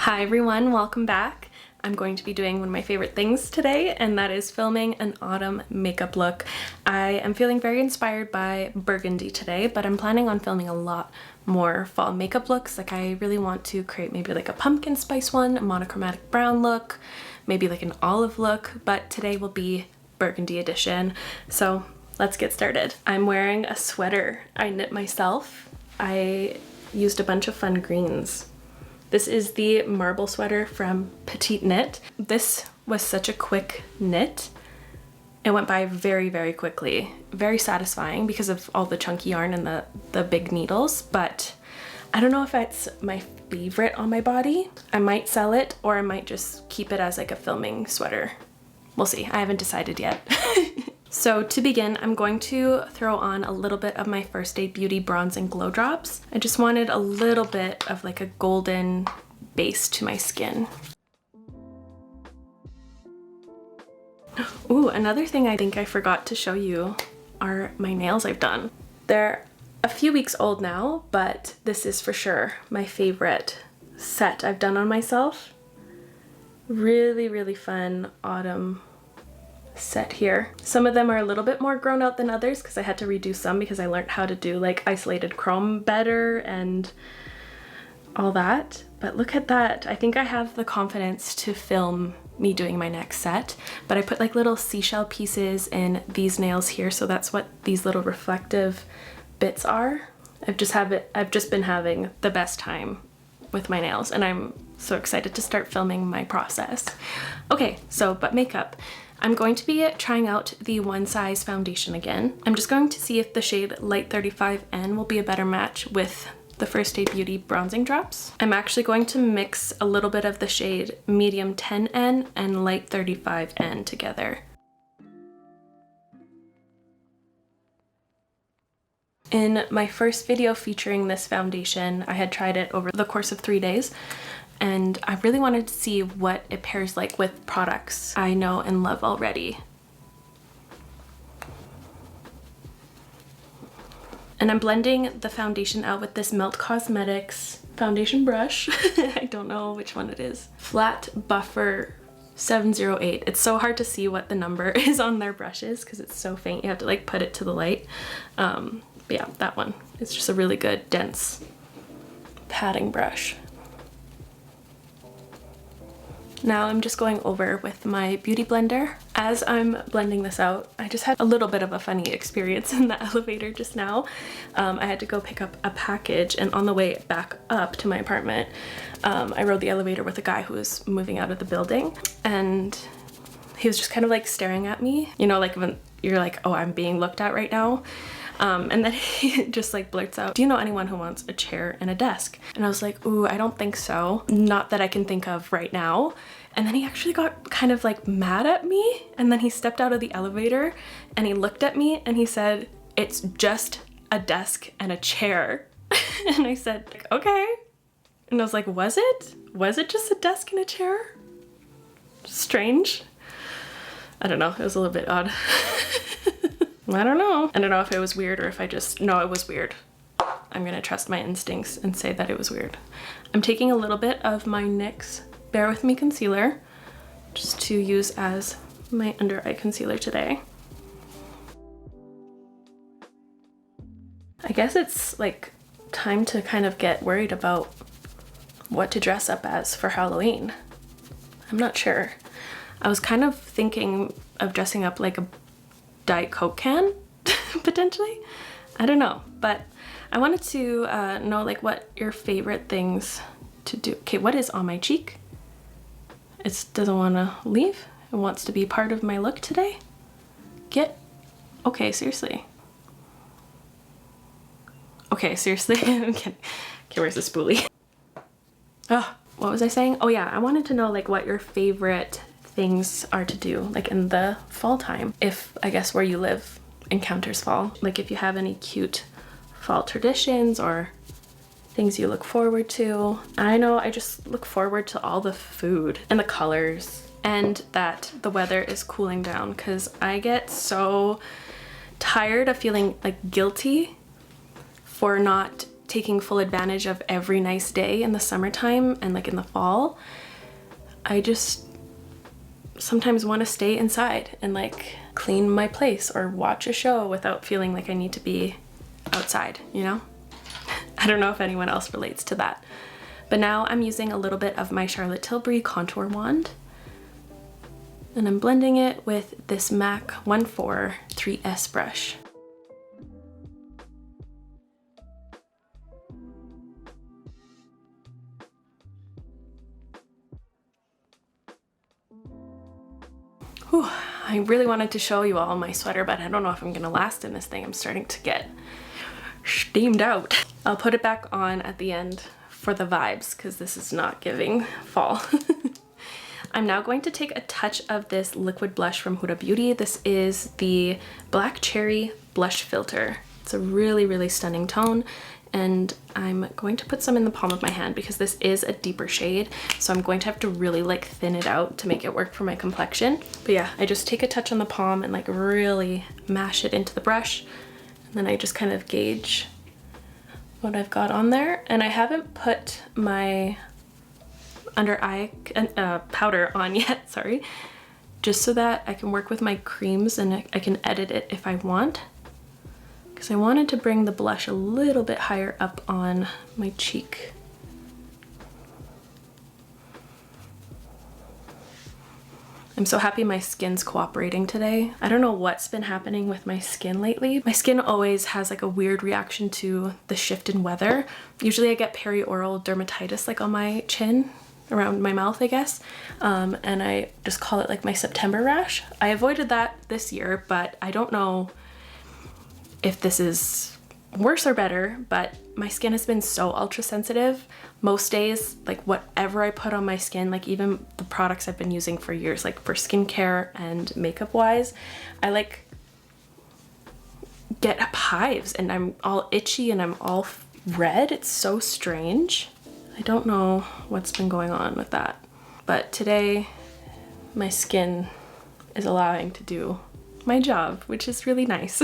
Hi everyone, welcome back. I'm going to be doing one of my favorite things today, and that is filming an autumn makeup look. I am feeling very inspired by Burgundy today, but I'm planning on filming a lot more fall makeup looks. Like, I really want to create maybe like a pumpkin spice one, a monochromatic brown look, maybe like an olive look, but today will be Burgundy edition. So let's get started. I'm wearing a sweater I knit myself. I used a bunch of fun greens. This is the marble sweater from Petite Knit. This was such a quick knit. It went by very, very quickly. Very satisfying because of all the chunky yarn and the big needles, but I don't know if it's my favorite on my body. I might sell it, or I might just keep it as like a filming sweater. We'll see, I haven't decided yet. So to begin, I'm going to throw on a little bit of my First Aid Beauty Bronze and Glow Drops. I just wanted a little bit of like a golden base to my skin. Ooh, another thing I think I forgot to show you are my nails I've done. They're a few weeks old now, but this is for sure my favorite set I've done on myself. Really, really fun autumn set here. Some of them are a little bit more grown out than others because I had to redo some because I learned how to do like isolated chrome better and all that. But look at that. I think I have the confidence to film me doing my next set, but I put like little seashell pieces in these nails here, so that's what these little reflective bits are. I've just been having the best time with my nails, and I'm so excited to start filming my process. Okay, but makeup. I'm going to be trying out the One Size foundation again. I'm just going to see if the shade Light 35N will be a better match with the First Aid Beauty bronzing drops. I'm actually going to mix a little bit of the shade Medium 10N and Light 35N together. In my first video featuring this foundation, I had tried it over the course of 3 days, and I really wanted to see what it pairs like with products I know and love already. And I'm blending the foundation out with this Melt Cosmetics foundation brush. I don't know which one it is. Flat Buffer 708. It's so hard to see what the number is on their brushes because it's so faint. You have to like put it to the light. But yeah, that one. It's just a really good dense padding brush. Now I'm just going over with my beauty blender. As I'm blending this out, I just had a little bit of a funny experience in the elevator just now. I had to go pick up a package, and on the way back up to my apartment, I rode the elevator with a guy who was moving out of the building, and he was just kind of like staring at me. You know, like when you're like, oh, I'm being looked at right now. And then he just like blurts out, do you know anyone who wants a chair and a desk? And I was like, ooh, I don't think so. Not that I can think of right now. And then he actually got kind of like mad at me. And then he stepped out of the elevator and he looked at me and he said, it's just a desk and a chair. And I said, like, okay. And I was like, was it? Was it just a desk and a chair? Strange. I don't know, it was a little bit odd. I don't know. I don't know if it was weird or if no, it was weird. I'm gonna trust my instincts and say that it was weird. I'm taking a little bit of my NYX Bare With Me concealer just to use as my under eye concealer today. I guess it's like time to kind of get worried about what to dress up as for Halloween. I'm not sure. I was kind of thinking of dressing up like a Diet Coke can, potentially. I don't know, but I wanted to know like what your favorite things to do. Okay, what is on my cheek? It doesn't want to leave. It wants to be part of my look today. Okay, seriously. Okay, seriously. Okay, where's the spoolie? Oh, what was I saying? Oh yeah, I wanted to know like what your favorite things are to do like in the fall time, if I guess where you live encounters fall. Like if you have any cute fall traditions or things you look forward to. I know I just look forward to all the food and the colors, and that the weather is cooling down, because I get so tired of feeling like guilty for not taking full advantage of every nice day in the summertime and like in the fall, I just sometimes want to stay inside and like clean my place or watch a show without feeling like I need to be outside, you know? I don't know if anyone else relates to that. But now I'm using a little bit of my Charlotte Tilbury contour wand, and I'm blending it with this MAC 143 3S brush. Whew, I really wanted to show you all my sweater, but I don't know if I'm gonna last in this thing. I'm starting to get steamed out. I'll put it back on at the end for the vibes because this is not giving fall. I'm now going to take a touch of this liquid blush from Huda Beauty. This is the Black Cherry Blush Filter. It's a really, really stunning tone, and I'm going to put some in the palm of my hand because this is a deeper shade, so I'm going to have to really like thin it out to make it work for my complexion. But yeah, I just take a touch on the palm and like really mash it into the brush, and then I just kind of gauge what I've got on there. And I haven't put my under eye powder on yet, sorry, just so that I can work with my creams and I can edit it if I want, because I wanted to bring the blush a little bit higher up on my cheek. I'm so happy my skin's cooperating today. I don't know what's been happening with my skin lately. My skin always has like a weird reaction to the shift in weather. Usually I get perioral dermatitis like on my chin, around my mouth, I guess. And I just call it like my September rash. I avoided that this year, but I don't know if this is worse or better, but my skin has been so ultra sensitive. Most days, like whatever I put on my skin, like even the products I've been using for years, like for skincare and makeup wise, I like get hives and I'm all itchy and I'm all red. It's so strange. I don't know what's been going on with that, but today my skin is allowing to do my job, which is really nice.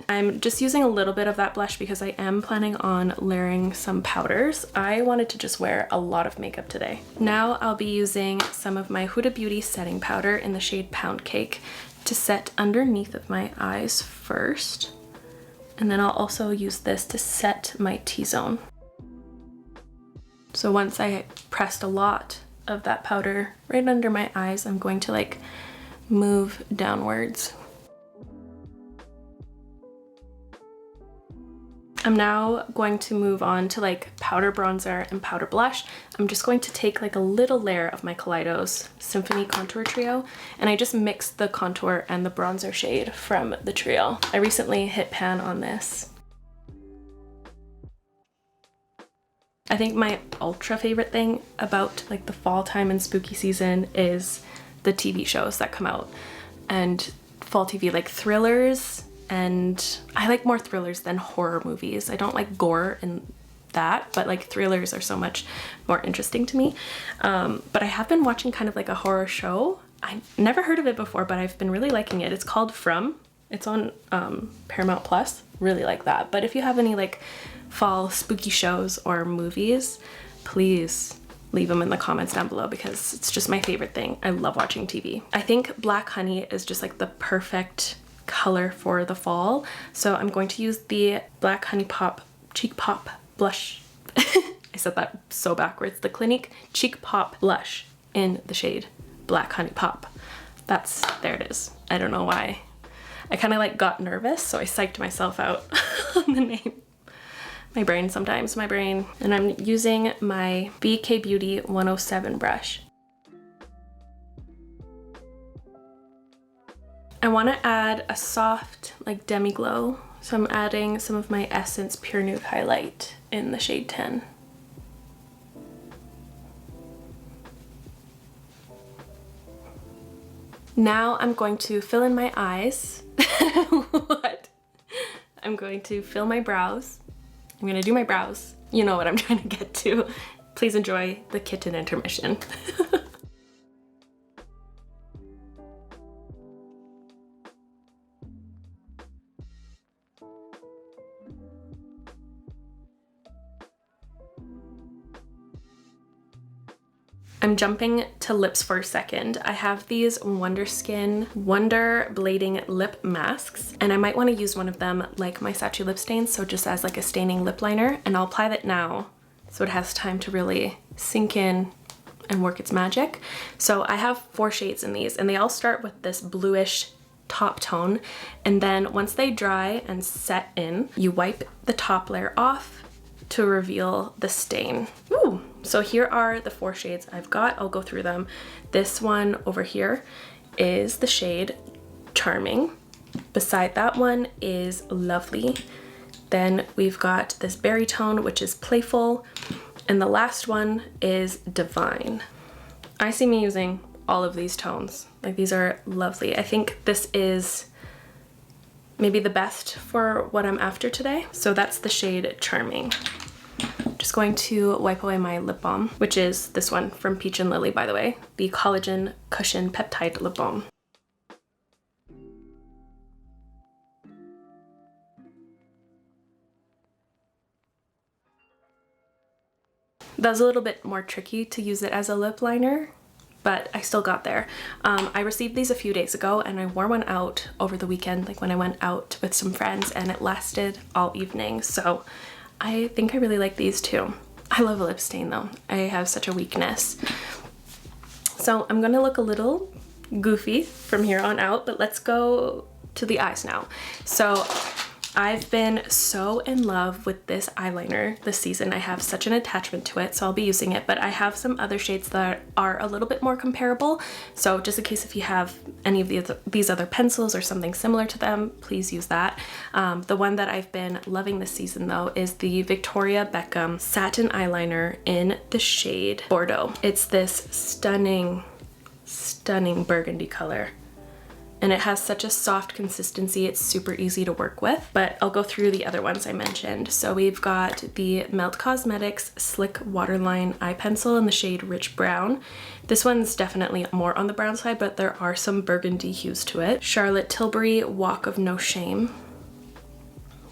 I'm just using a little bit of that blush because I am planning on layering some powders. I wanted to just wear a lot of makeup today. Now I'll be using some of my Huda Beauty setting powder in the shade Pound Cake to set underneath of my eyes first. And then I'll also use this to set my T-zone. So once I pressed a lot of that powder right under my eyes, I'm going to like move downwards. I'm now going to move on to like powder bronzer and powder blush. I'm just going to take like a little layer of my Kaleidos Symphony Contour Trio, and I just mixed the contour and the bronzer shade from the trio. I recently hit pan on this. I think my ultra favorite thing about like the fall time and spooky season is the TV shows that come out, and fall TV, like thrillers. And I like more thrillers than horror movies. I don't like gore and that, but like thrillers are so much more interesting to me. But I have been watching kind of like a horror show. I never heard of it before, but I've been really liking it. It's called From. It's on Paramount Plus. Really like that. But if you have any like fall spooky shows or movies, please leave them in the comments down below because it's just my favorite thing. I love watching TV. I think Black Honey is just like the perfect color for the fall, so I'm going to use the Black Honey Pop Cheek Pop blush. I said that so backwards. The Clinique Cheek Pop blush in the shade Black Honey Pop. There it is. I don't know why. I kind of like got nervous, so I psyched myself out on the name. My brain sometimes, my brain. And I'm using my BK Beauty 107 brush. I want to add a soft like demi glow, so I'm adding some of my Essence Pure Nude highlight in the shade 10. Now I'm going to fill in my eyes. What? I'm going to fill my brows. I'm gonna do my brows. You know what I'm trying to get to. Please enjoy the kitten intermission. I'm jumping to lips for a second. I have these Wonder Skin Wonder Blading Lip Masks, and I might want to use one of them like my Sachi lip stains, so just as like a staining lip liner, and I'll apply that now so it has time to really sink in and work its magic. So I have 4 shades in these, and they all start with this bluish top tone, and then once they dry and set in, you wipe the top layer off to reveal the stain. Ooh. So here are the 4 shades I've got. I'll go through them. This one over here is the shade Charming. Beside that one is Lovely. Then we've got this berry tone, which is Playful. And the last one is Divine. I see me using all of these tones. Like, these are lovely. I think this is maybe the best for what I'm after today. So that's the shade Charming. Just going to wipe away my lip balm, which is this one from Peach and Lily, by the way, the Collagen Cushion Peptide Lip Balm. That was a little bit more tricky to use it as a lip liner, but I still got there. I received these a few days ago, and I wore one out over the weekend, like when I went out with some friends, and it lasted all evening. So I think I really like these too. I love a lip stain though. I have such a weakness. So I'm gonna look a little goofy from here on out, but let's go to the eyes now. So I've been so in love with this eyeliner this season. I have such an attachment to it, so I'll be using it, but I have some other shades that are a little bit more comparable. So just in case if you have any of these other pencils or something similar to them, please use that. The one that I've been loving this season though is the Victoria Beckham Satin Eyeliner in the shade Bordeaux. It's this stunning, stunning burgundy color. And it has such a soft consistency, it's super easy to work with. But I'll go through the other ones I mentioned. So we've got the Melt Cosmetics Slick Waterline Eye Pencil in the shade Rich Brown. This one's definitely more on the brown side, but there are some burgundy hues to it. Charlotte Tilbury Walk of No Shame.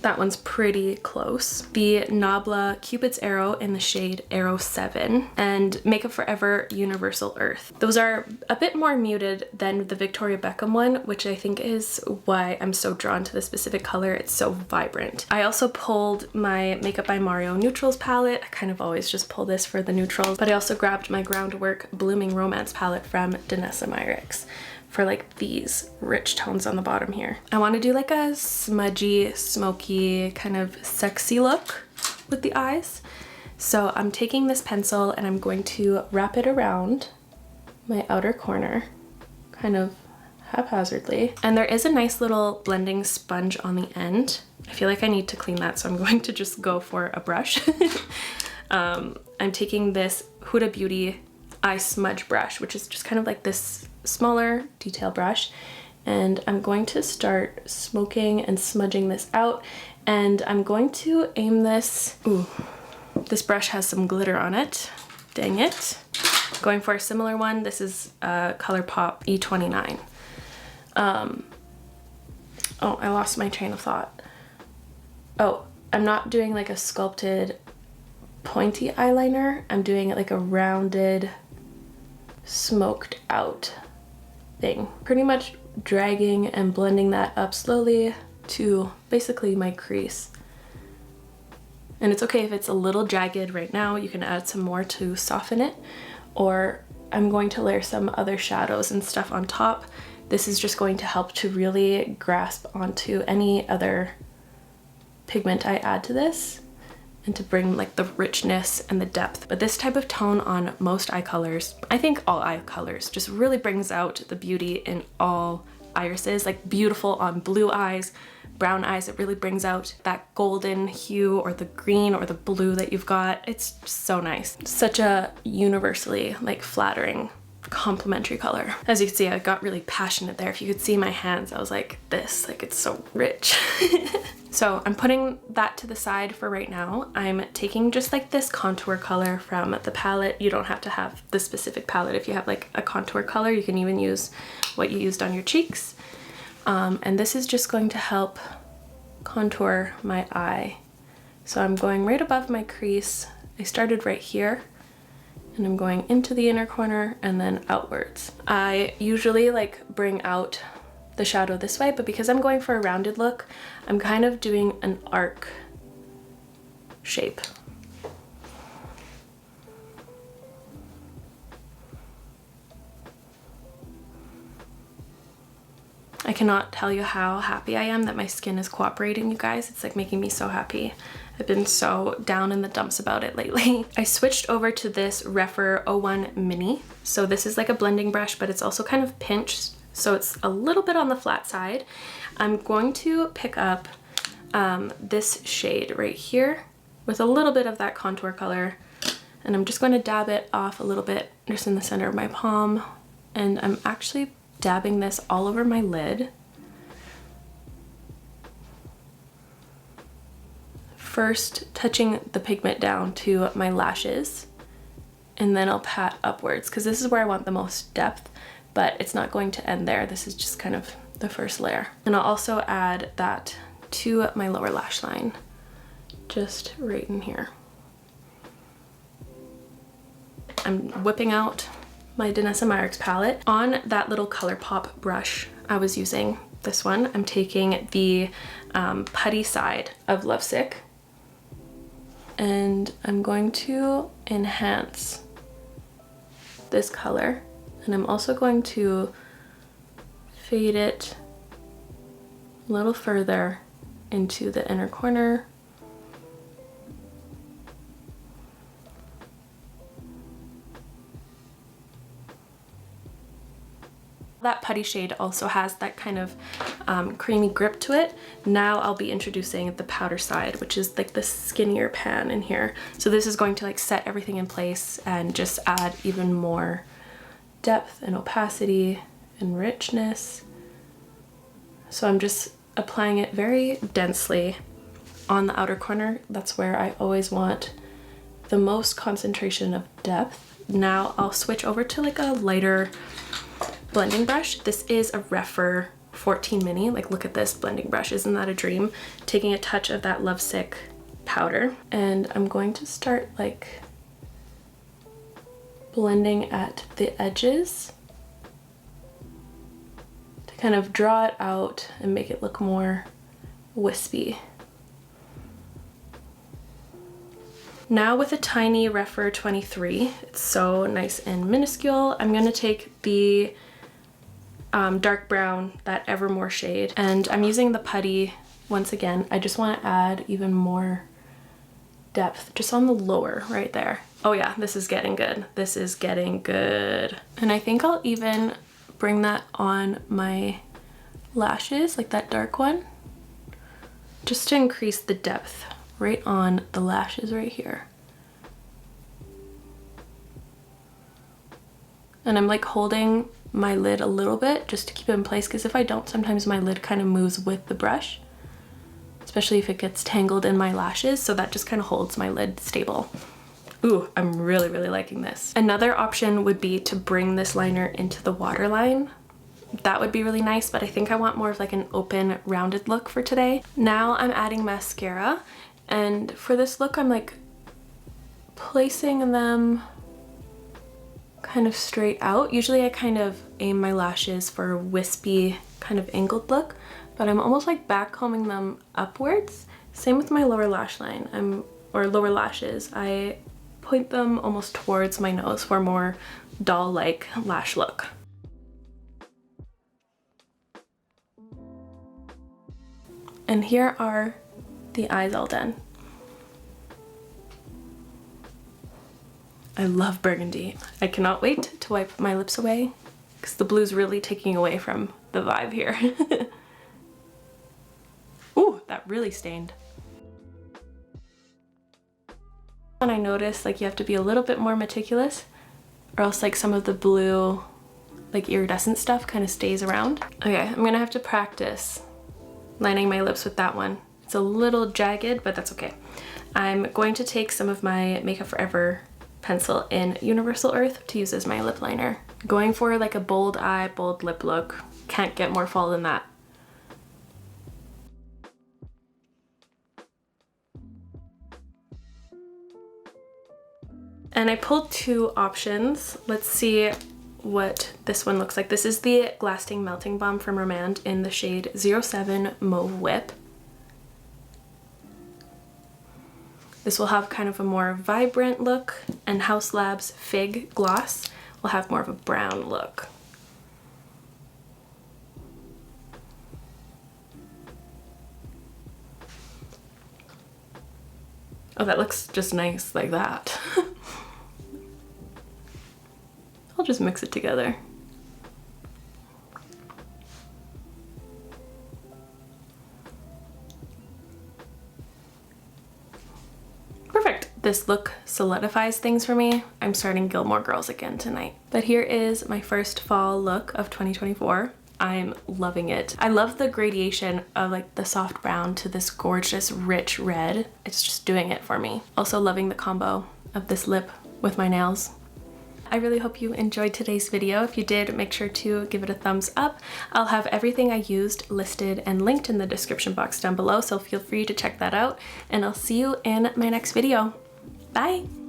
That one's pretty close. The Nabla Cupid's Arrow in the shade Arrow 7, and Makeup Forever Universal Earth. Those are a bit more muted than the Victoria Beckham one, which I think is why I'm so drawn to this specific color. It's so vibrant. I also pulled my Makeup by Mario Neutrals palette. I kind of always just pull this for the neutrals, but I also grabbed my Groundwork Blooming Romance palette from Danessa Myricks for like these rich tones on the bottom here. I want to do like a smudgy, smoky, kind of sexy look with the eyes. So I'm taking this pencil and I'm going to wrap it around my outer corner, kind of haphazardly. And there is a nice little blending sponge on the end. I feel like I need to clean that, so I'm going to just go for a brush. I'm taking this Huda Beauty eye smudge brush, which is just kind of like this smaller detail brush, and I'm going to start smoking and smudging this out, and I'm going to aim this. Ooh, this brush has some glitter on it, dang it. Going for a similar one. This is ColourPop E29. Oh, I lost my train of thought. Oh, I'm not doing like a sculpted pointy eyeliner. I'm doing it like a rounded, smoked out thing. Pretty much dragging and blending that up slowly to basically my crease. And it's okay if it's a little jagged right now. You can add some more to soften it, or I'm going to layer some other shadows and stuff on top. This is just going to help to really grasp onto any other pigment I add to this, and to bring like the richness and the depth. But this type of tone on most eye colors, I think all eye colors, just really brings out the beauty in all irises. Like beautiful on blue eyes, brown eyes, it really brings out that golden hue or the green or the blue that you've got. It's so nice. Such a universally like flattering, complementary color. As you can see, I got really passionate there. If you could see my hands, I was like this, like it's so rich. So I'm putting that to the side for right now. I'm taking just like this contour color from the palette. You don't have to have the specific palette. If you have like a contour color, you can even use what you used on your cheeks. And this is just going to help contour my eye. So I'm going right above my crease. I started right here, And I'm going into the inner corner and then outwards. I usually like bring out the shadow this way, but because I'm going for a rounded look, I'm kind of doing an arc shape. I cannot tell you how happy I am that my skin is cooperating, you guys. It's like making me so happy. I've been so down in the dumps about it lately. I switched over to this Refer 01 Mini. So this is like a blending brush, but it's also kind of pinched, so it's a little bit on the flat side. I'm going to pick up this shade right here with a little bit of that contour color, and I'm just going to dab it off a little bit just in the center of my palm, and I'm actually dabbing this all over my lid. First touching the pigment down to my lashes, and then I'll pat upwards because this is where I want the most depth, but it's not going to end there. This is just kind of the first layer. And I'll also add that to my lower lash line, just right in here. I'm whipping out my Danessa Myricks palette. On that little ColourPop brush, I was using this one. I'm taking the putty side of Lovesick, and I'm going to enhance this color, and I'm also going to fade it a little further into the inner corner. That putty shade also has that kind of creamy grip to it. Now I'll be introducing the powder side, which is like the skinnier pan in here. So this is going to like set everything in place and just add even more depth and opacity and richness. So I'm just applying it very densely on the outer corner. That's where I always want the most concentration of depth. Now I'll switch over to like a lighter blending brush. This is a Refer 14 Mini. Like, look at this blending brush. Isn't that a dream? Taking a touch of that Lovesick powder, and I'm going to start like blending at the edges to kind of draw it out and make it look more wispy. Now with a tiny Refer 23, it's so nice and minuscule, I'm gonna take the dark brown, that Evermore shade, and I'm using the putty once again. I just want to add even more depth just on the lower right there. Oh yeah, this is getting good. This is getting good. And I think I'll even bring that on my lashes, like that dark one, just to increase the depth right on the lashes right here. And I'm like holding my lid a little bit just to keep it in place, because if I don't, sometimes my lid kind of moves with the brush, especially if it gets tangled in my lashes, so that just kind of holds my lid stable. Ooh, I'm really, really liking this. Another option would be to bring this liner into the waterline. That would be really nice, but I think I want more of like an open, rounded look for today. Now I'm adding mascara, and for this look, I'm like placing them kind of straight out. Usually I kind of aim my lashes for a wispy kind of angled look, but I'm almost like backcombing them upwards. Same with my lower lash line, or lower lashes. I point them almost towards my nose for a more doll-like lash look. And here are the eyes all done. I love Burgundy. I cannot wait to wipe my lips away because the blue's really taking away from the vibe here. Ooh, that really stained. And I noticed like you have to be a little bit more meticulous, or else like some of the blue like iridescent stuff kind of stays around. Okay, I'm gonna have to practice lining my lips with that one. It's a little jagged, but that's okay. I'm going to take some of my Makeup Forever pencil in Universal Earth to use as my lip liner. Going for like a bold eye, bold lip look. Can't get more fall than that. And I pulled two options. Let's see what this one looks like. This is the Lasting Melting Balm from Romand in the shade 07 Mauve Whip. This will have kind of a more vibrant look, and House Labs Fig Gloss will have more of a brown look. Oh, that looks just nice like that. I'll just mix it together. Perfect. This look solidifies things for me. I'm starting Gilmore Girls again tonight. But here is my first fall look of 2024. I'm loving it. I love the gradation of like the soft brown to this gorgeous rich red. It's just doing it for me. Also loving the combo of this lip with my nails. I really hope you enjoyed today's video. If you did, make sure to give it a thumbs up. I'll have everything I used listed and linked in the description box down below, so feel free to check that out, and I'll see you in my next video. Bye!